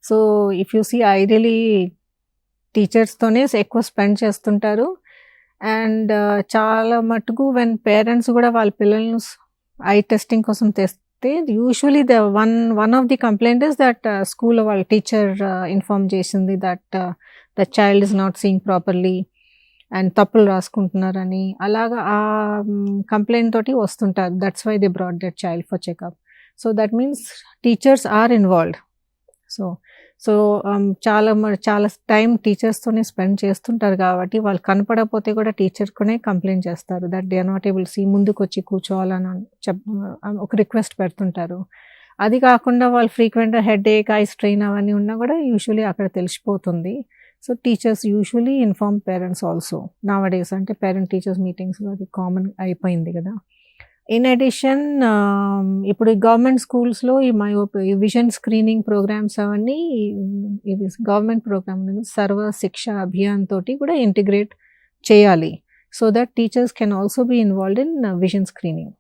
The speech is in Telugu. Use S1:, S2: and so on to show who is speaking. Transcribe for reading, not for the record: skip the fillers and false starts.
S1: So if you see ideally టీచర్స్తోనే ఎక్కువ స్పెండ్ చేస్తుంటారు. అండ్ చాలా మటుకు వెన్ పేరెంట్స్ కూడా వాళ్ళ పిల్లలను ఐ టెస్టింగ్ కోసం తెస్తే usually one of the complaint is that స్కూల్లో వాళ్ళ టీచర్ ఇన్ఫార్మ్ చేసింది that the child is not seeing properly and తప్పులు రాసుకుంటున్నారని అలాగా ఆ కంప్లైంట్ తోటి వస్తుంటారు. That's why they brought that child for checkup. So that means teachers are involved. So చాలా టైం టీచర్స్తోనే స్పెండ్ చేస్తుంటారు కాబట్టి వాళ్ళు కనపడకపోతే కూడా టీచర్కునే కంప్లైంట్ చేస్తారు that they are not able see, ముందుకు వచ్చి కూర్చోవాలని ఒక రిక్వెస్ట్ పెడుతుంటారు. అది కాకుండా వాళ్ళు ఫ్రీక్వెంట్గా హెడేక్, ఐ స్ట్రెయిన్ అవన్నీ ఉన్నా కూడా యూజువలీ అక్కడ తెలిసిపోతుంది. So teachers usually inform parents also నౌడేస్. అంటే పేరెంట్ టీచర్స్ మీటింగ్స్లో అది కామన్ అయిపోయింది కదా. ఇన్ అడిషన్ ఇప్పుడు గవర్నమెంట్ స్కూల్స్లో ఈ విజన్ స్క్రీనింగ్ ప్రోగ్రామ్స్ అవన్నీ ఇది గవర్నమెంట్ ప్రోగ్రామ్ సర్వ శిక్ష అభియాన్ తోటి కూడా ఇంటిగ్రేట్ చేయాలి. So that teachers can also be involved in vision screening.